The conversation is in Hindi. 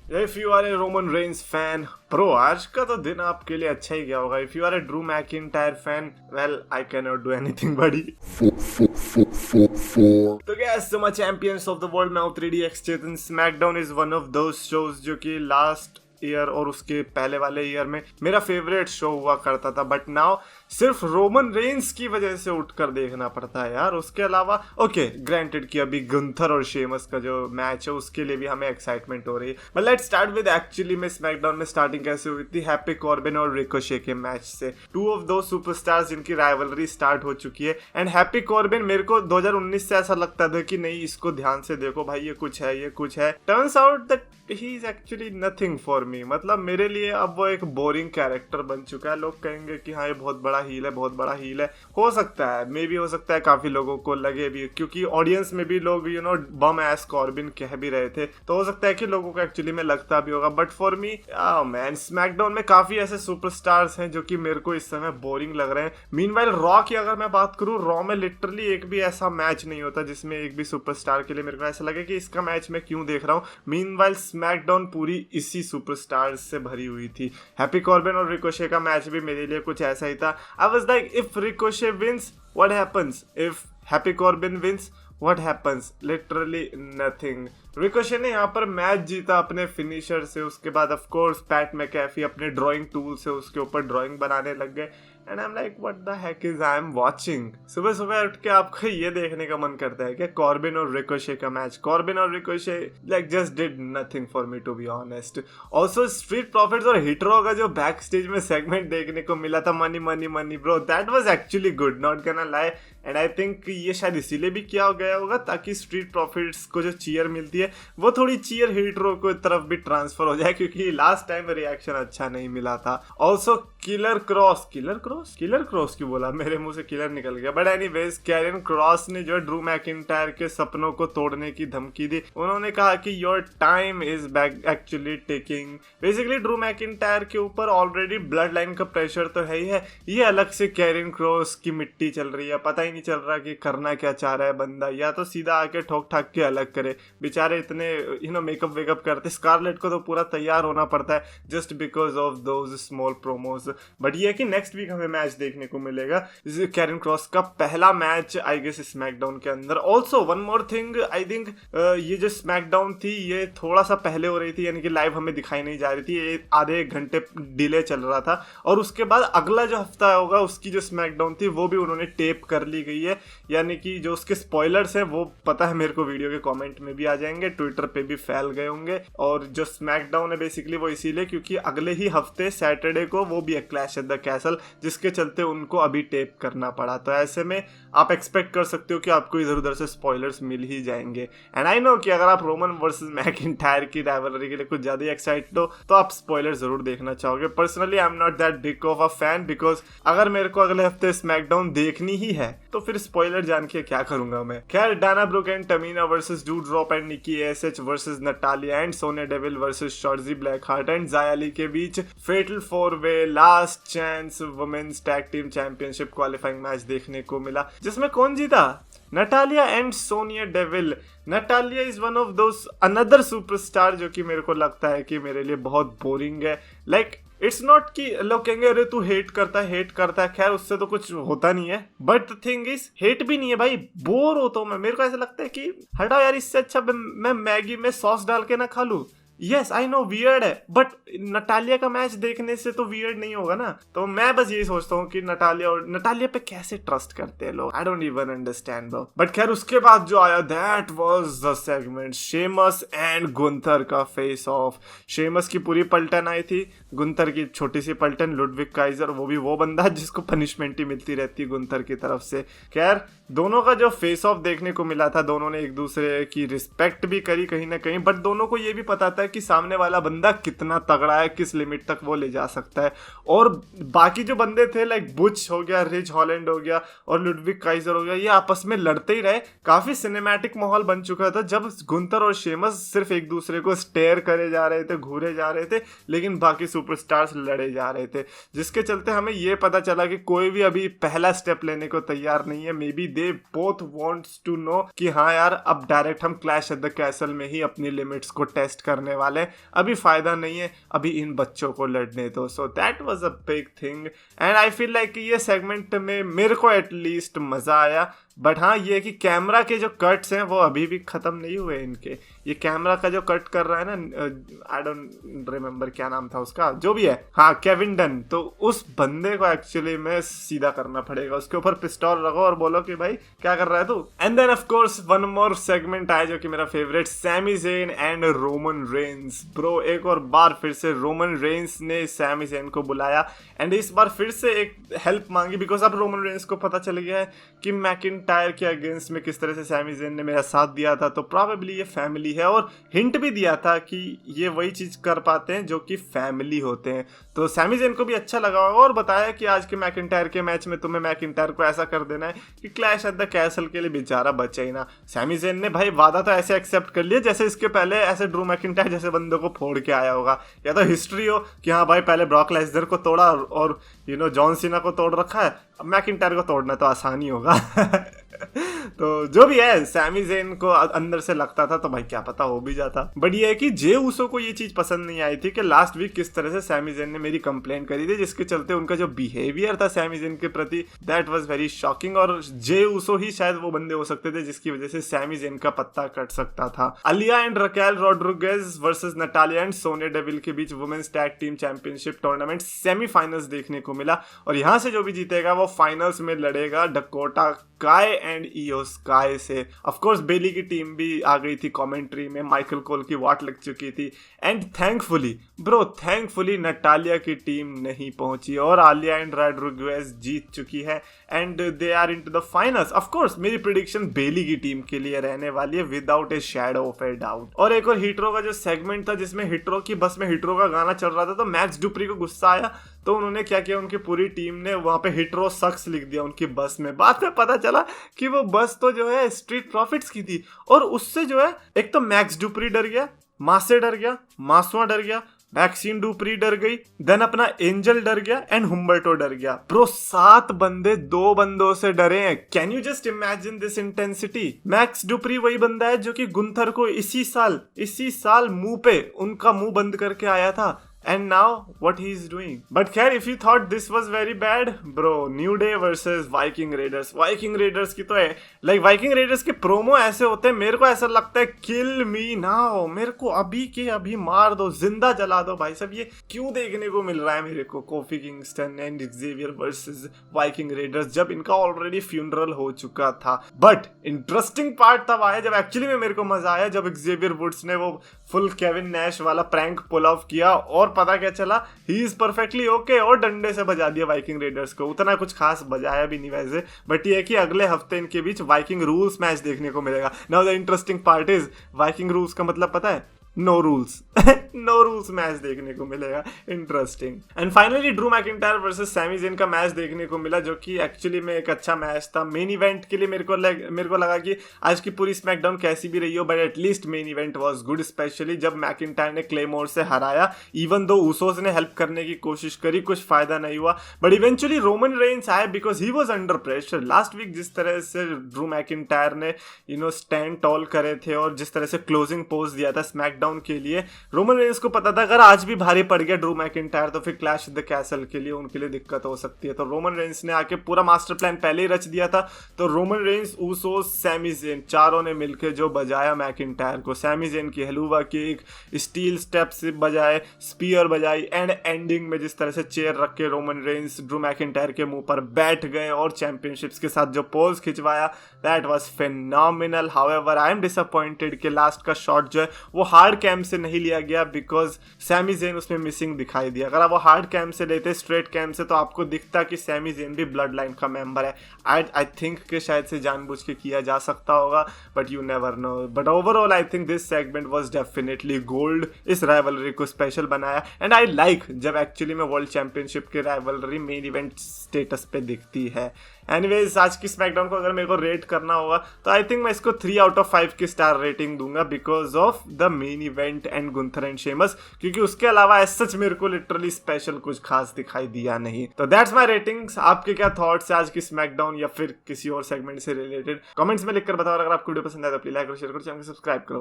If you are a Roman Reigns fan bro, आज का तो दिन आपके लिए अच्छा ही गया होगा. If you are a Drew McIntyre fan, well I can not do anything buddy. तो गैस तो मैं चैंपियंस ऑफ द वर्ल्ड में 3DX Chetan. SmackDown is one of those shows जो कि लास्ट ईयर और उसके पहले वाले ईयर में मेरा फेवरेट शो हुआ करता था, बट नाउ सिर्फ रोमन रेंस की वजह से उठकर देखना पड़ता है यार. उसके अलावा ओके ग्रांटेड कि अभी गुंथर और शेमस का जो मैच है उसके लिए भी हमें एक्साइटमेंट हो रही है, but let's start with actually में स्मैकडाउन में स्टार्टिंग कैसे हुई थी. हैप्पी कॉर्बिन और रिकोशे के मैच से, टू ऑफ दो सुपरस्टार्स जिनकी राइवलरी स्टार्ट हो चुकी है. एंड हैप्पी कॉर्बिन मेरे को 2019 से ऐसा लगता था कि नहीं इसको ध्यान से देखो भाई, ये कुछ है ये कुछ है. Turns out that he is actually nothing for मी. मतलब मेरे लिए अब वो एक बोरिंग कैरेक्टर बन चुका है. लोग कहेंगे कि हाँ ये बहुत बड़ा हील है, बहुत बड़ा हील है. हो सकता है, मे भी हो सकता है काफी लोगों को लगे भी, क्योंकि ऑडियंस में भी लोग you know bomb S Corbin कह भी रहे थे, तो हो सकता है कि लोगों को एक्चुअली में लगता भी होगा. But for me man, SmackDown में काफी ऐसे सुपरस्टार्स हैं जो कि मेरे को इस समय बोरिंग लग रहे हैं. मीनवाइल रॉ की अगर मैं बात करूं, रॉ में लिटरली एक भी ऐसा मैच नहीं होता जिसमें एक भी सुपरस्टार के लिए मेरे को ऐसा लगे कि इसका मैच मैं क्यों देख रहा हूं. मीनवाइल स्मैकडाउन पूरी इसी सुपरस्टार्स से भरी हुई थी. हैप्पी कॉर्बिन और रिकोशे का मैच भी मेरे लिए कुछ ऐसा ही था. I was like if Ricochet wins what happens, if Happy Corbin wins what happens, literally nothing. Ricochet ने यहाँ पर मैच जीता अपने फिनिशर से. उसके बाद ऑफ कोर्स पैट मैकैफी अपने ड्राइंग टूल से उसके ऊपर ड्राइंग बनाने लग गए. And I am like what the heck is I am watching. सुबह सुबह उठ के आपको ये देखने का मन करता है कि कॉर्बिन और रिकोशे का मैच. कॉर्बिन और Ricochet like just did nothing for me to be honest. Also Street Profits और हिटरो का जो बैक स्टेज में सेगमेंट देखने को मिला था, money money money bro, that was actually good, not gonna lie. And I think ये शायद इसीलिए भी किया गया होगा ताकि स्ट्रीट प्रॉफिट्स को जो चीयर मिलती है वो थोड़ी चीयर हिटरो को तरफ भी ट्रांसफर हो जाए, क्योंकि लास्ट टाइम रिएक्शन अच्छा नहीं मिला था. ऑल्सो किलर क्रॉस क्यों बोला, मेरे मुंह से किलर निकल गया. बट एनीवेज कैरियन क्रॉस ने जो ड्रू मैकिंटायर के सपनों को तोड़ने की धमकी दी. उन्होंने कहा कि your time is back actually taking. Basically Drew McIntyre के ऊपर ऑलरेडी ब्लड लाइन का प्रेशर तो है ही है, ये अलग से कैरियन क्रॉस की मिट्टी चल रही है. पता ही नहीं चल रहा कि करना क्या चाह रहा है बंदा, या तो सीधा आके ठोक ठाक के अलग करे. बेचारे इतने मेकअप वेकअप करते. स्कारलेट को तो पूरा तैयार होना पड़ता है just because of those small promos. But ये है कि नेक्स्ट वीक हमें मैच देखने को मिलेगा, कैरियन क्रॉस का पहला मैच आई गेस स्मैकडाउन के अंदर. Also one more thing, I think ये जो स्मैकडाउन थी ये थोड़ा सा पहले हो रही थी, यानी कि लाइव हमें दिखाई नहीं जा रही थी. ये आधे एक घंटे डिले चल रहा था. और उसके बाद अगला जो हफ्ता होगा उसकी जो स्मैकडाउन थी वो भी उन्होंने टेप कर ली गई है, यानी कि जो उसके स्पॉयलर्स हैं वो पता है मेरे को वीडियो के कमेंट में भी आ जाएंगे, ट्विटर पे भी फैल गए होंगे. और जो स्मैकडाउन है बेसिकली वो इसीलिए क्योंकि अगले ही हफ्ते सैटरडे को वो भी एक क्लैश एट द कैसल, जिसके चलते उनको अभी टेप करना पड़ा. तो ऐसे में आप एक्सपेक्ट कर सकते हो कि आपको इधर उधर से स्पॉयलर्स मिल ही जाएंगे. एंड आई नो कि अगर आप रोमन वर्सेस मैकिंटायर की राइवलरी के लिए कुछ ज्यादा एक्साइटेड हो तो आप स्पॉयलर जरूर देखना चाहोगे. Personally I am not that big of a fan, because अगर मेरे को अगले हफ्ते स्मैकडाउन देखनी ही है तो फिर स्पॉइलर जान के क्या करूंगा मैं. खैर, Dana Brooke and Tamina versus Doudrop and Nikki SH versus Natalya and Sonya Deville versus Shotzi Blackheart and Xia Li के बीच फेटल 4-वे last chance women's tag team championship qualifying match देखने को मिला, जिसमें कौन जीता? Natalya and Sonya Deville. Natalya is one of those another superstar जो कि मेरे को लगता है कि मेरे लिए बहुत बोरिंग है. लाइक इट्स नॉट कि लोग कहेंगे अरे तू हेट करता है, खैर उससे तो कुछ होता नहीं है. But the thing is hate भी नहीं है भाई, बोर होता हूँ मैं. मेरे को ऐसा लगता है कि हटाओ यार, इससे अच्छा मैं मैगी में सॉस डाल के ना खा लूं. यस आई नो वियर्ड है, बट नटालिया का मैच देखने से तो वियर्ड नहीं होगा ना. तो मैं बस यही सोचता हूँ कि नटालिया पे कैसे ट्रस्ट करते हैं लोग, I don't even understand bro. But खैर उसके बाद जो आया that was the segment, Sheamus and Gunther का फेस ऑफ. शेमस की पूरी पलटन आई थी, गुंथर की छोटी सी पलटन, लुडविग काइजर, वो भी वो बंदा जिसको पनिशमेंट ही मिलती रहती है गुंथर की तरफ से. खैर दोनों का जो फेस ऑफ देखने को मिला था, दोनों ने एक दूसरे की रिस्पेक्ट भी करी कहीं ना कहीं, बट दोनों को ये भी पता था कि सामने वाला बंदा कितना तगड़ा है, किस लिमिट तक वो ले जा सकता है. और बाकी जो बंदे थे लाइक बुच हो गया, रिच हॉलैंड हो गया और लुडविग काइजर हो गया, ये आपस में लड़ते ही रहे. काफी सिनेमैटिक माहौल बन चुका था जब गुंथर और शेमस सिर्फ एक दूसरे को स्टेयर करे जा रहे थे, घूरे जा रहे थे, लेकिन बाकी सुपरस्टार्स लड़े जा रहे थे, जिसके चलते हमें ये पता चला कि कोई भी अभी पहला स्टेप लेने को तैयार नहीं है. Maybe they both wants to know कि हाँ यार अब डायरेक्ट हम क्लैश एट द कैसल में ही अपनी लिमिट्स को टेस्ट करने वाले हैं, अभी फायदा नहीं है, अभी इन बच्चों को लड़ने दो। So that was a big thing and I feel like ये सेगमेंट में मेरे को एटलीस्ट मजा आया। बट हाँ, ये कि कैमरा के जो कट्स हैं वो अभी भी खत्म नहीं हुए इनके। ये कैमरा का जो कट कर रहा है ना, आई डोंट रिमेम्बर क्या नाम था उसका, जो भी है, हाँ केविन डन, तो उस बंदे को एक्चुअली में सीधा करना पड़ेगा, उसके ऊपर पिस्टल रखो और बोलो कि भाई क्या कर रहा है तू। And then of course one more segment आया जो कि मेरा favourite, Sami Zayn and Roman Reigns. Bro एक और बार फिर से रोमन रेंस ने सैमी ज़ेन को बुलाया एंड इस बार फिर से एक हेल्प मांगी, बिकॉज अब रोमन रेंस को पता चल गया है कि मैकिंटायर के अगेंस्ट में किस तरह से सैमी ज़ेन ने मेरा साथ दिया था, तो प्रॉबेबली ये फैमिली है। और हिंट भी दिया था कि ये वही चीज कर पाते हैं जो कि फैमिली होते हैं, तो सैमी ज़ेन को भी अच्छा लगा होगा। और बताया कि आज के मैकिंटायर के मैच में तुम्हें मैकिंटायर को ऐसा कर देना है कि क्लैश एट द कैसल के लिए बेचारा बचे ही ना। सैमी ज़ेन ने भाई वादा तो ऐसे एक्सेप्ट कर लिया जैसे इसके पहले ऐसे ड्रू मैकिंटायर जैसे बंदों को फोड़ के आया होगा, या तो हिस्ट्री हो कि हाँ भाई पहले ब्रॉक लेसनर को तोड़ा और जॉन सीना को तोड़ रखा है, अब मैकिंटायर को तोड़ना तो आसान ही होगा। तो जो भी है, सैमी ज़ेन को अंदर से लगता था तो भाई क्या पता हो भी जाता। बट ये है कि जे ऊसो को ये चीज पसंद नहीं आई थी कि लास्ट वीक किस तरह से सैमी ज़ेन ने मेरी कंप्लेन करी थी, जिसके चलते उनका जो बिहेवियर था सैमी ज़ेन के प्रति, दैट वाज वेरी शॉकिंग। और जे ऊसो ही शायद वो बंदे हो सकते थे जिसकी वजह से सैमी ज़ेन का पत्ता कट सकता था। Aliyah and Raquel Rodriguez versus Natalya and Sonya Deville के बीच women's tag team championship tournament semifinals देखने को मिला, और यहाँ से जो भी जीतेगा वो फाइनल्स में लड़ेगा डकोटा काय एंड इयो स्काई से। ऑफ कोर्स बेली की टीम भी आ गई थी कमेंट्री में, माइकल कोल की वाट लग चुकी थी एंड थैंकफुली नटालिया की टीम नहीं पहुंची और आलिया एंड रोड्रिगेज जीत चुकी है and they are into the finals. Of course मेरी प्रेडिक्शन बेली की टीम के लिए रहने वाली है without a shadow of a doubt. और एक और हिटरो का जो सेगमेंट था जिसमें हिटरो की बस में हिटरो का गाना चल रहा था, तो मैक्स डुप्री को गुस्सा आया तो उन्होंने क्या किया, उनकी पूरी टीम ने वहां पे हिटरो सक्स लिख दिया उनकी बस में। बाद में पता चला कि वो बस तो जो है स्ट्रीट प्रॉफिट्स की थी, और उससे जो है एक तो मैक्स डुप्री डर गया, मासे डर गया, मासुआ डर गया, मैक्सिन डुप्री डर गई, देन अपना एंजल डर गया एंड हुम्बर्टो डर गया। प्रो 7 बंदे 2 बंदों से डरे हैं। Can you just imagine this intensity. Max Dupree वही बंदा है जो कि गुंथर को इसी साल मुंह पे उनका मुंह बंद करके आया था, and now what he is doing. But खैर, if you thought this was very bad, bro, New Day versus Viking Raiders की तो है, like Viking Raiders के प्रोमो ऐसे होते हैं, मेरे को ऐसा लगता है kill me now, मेरे को अभी के अभी मार दो, जिंदा जला दो भाई साहब। ये क्यों देखने को मिल रहा है मेरे को coffee Kingston and Xavier versus Viking Raiders, जब इनका ऑलरेडी फ्यूनरल हो चुका था। बट इंटरेस्टिंग पार्ट तब आया जब एक्चुअली में मेरे को मजा आया, जब एक्सेवियर वुड्स ने वो फुल केविन नैश वाला प्रैंक पुल ऑफ किया और पता क्या चला, ही इज परफेक्टली ओके, और डंडे से बजा दिया वाइकिंग रेडर्स को। उतना कुछ खास बजाया भी नहीं वैसे, बट ये है कि अगले हफ्ते इनके बीच वाइकिंग रूल्स मैच देखने को मिलेगा। Now the interesting part is, Viking Rules का मतलब पता है, no rules no rules match देखने को मिलेगा। Interesting. And finally Drew McIntyre versus Sami Zayn का मैच देखने को मिला, जो कि एक्चुअली में एक अच्छा मैच था। मेन इवेंट के लिए मेरे को लगा कि आज की पूरी स्मैकडाउन कैसी भी रही हो, but at least main event was good, specially जब मैकिंटायर ने क्लेमोर से हराया। इवन दो ऊसोस ने हेल्प करने की कोशिश करी, कुछ फायदा नहीं हुआ, बट इवेंचुअली रोमन रेंस आए because he was under pressure. Last week जिस तरह से ड्रू मैकिंटायर ने स्टैंड टॉल करे थे और जिस तरह से क्लोजिंग पोज दिया था स्मैकडाउन के लिए, रोमन रेंस को पता था अगर आज भी भारी पड़ गया ड्रू मैकिंटायर तो फिर क्लैश द कैसल के लिए उनके लिए दिक्कत हो सकती है। तो रोमन रेंस ने आके पूरा मास्टर प्लान पहले ही रच दिया था। तो Roman Reigns, Usos, Sami Zayn चारों ने मिलकर जो बजाया मैकिंटायर को, सैमी ज़ेन की हलूवा किक, स्टील स्टेप्स बजाए, स्पीयर बजाई एंड एंडिंग में जिस तरह से चेयर रख के रोमन रेंस ड्रू मैकिंटायर के मुंह पर बैठ गए और चैंपियनशिप्स के साथ जो पोज खिंचवाया, that was phenomenal. However I am disappointed कि लास्ट का शॉट जो है वो हार्ड कैम से नहीं लिया गया बिकॉज सैमी ज़ेन उसमें मिसिंग दिखाई दिया। अगर आप वो हार्ड कैम से लेते, स्ट्रेट कैम से, तो आपको दिखता कि सैमी ज़ेन भी ब्लड लाइन का मेंबर है। आई थिंक कि शायद से जानबूझ के किया जा सकता होगा, but you never know. But overall I think this segment was definitely gold. इस राइवलरी को स्पेशल बनाया एंड आई लाइक जब एक्चुअली में वर्ल्ड चैंपियनशिप की राइवलरी मेन इवेंट स्टेटस पे दिखती है। एनीवेज, आज की स्मैकडाउन को अगर मेरे को रेट करना होगा तो आई थिंक मैं इसको 3 आउट ऑफ 5 की स्टार रेटिंग दूंगा because of the main event and Gunther and Sheamus, क्योंकि उसके अलावा एज सच मेरे को लिटरली स्पेशल कुछ खास दिखाई दिया नहीं। तो दैट्स माय रेटिंग्स। आपके क्या थॉट्स है आज की स्मैकडाउन या फिर किसी और सेगमेंट से रिलेटेड, कमेंट्स में लिखकर बताओ। अगर आपको वीडियो पसंद आए तो प्लीज लाइक और शेयर करो, चैनल को सब्सक्राइब करो।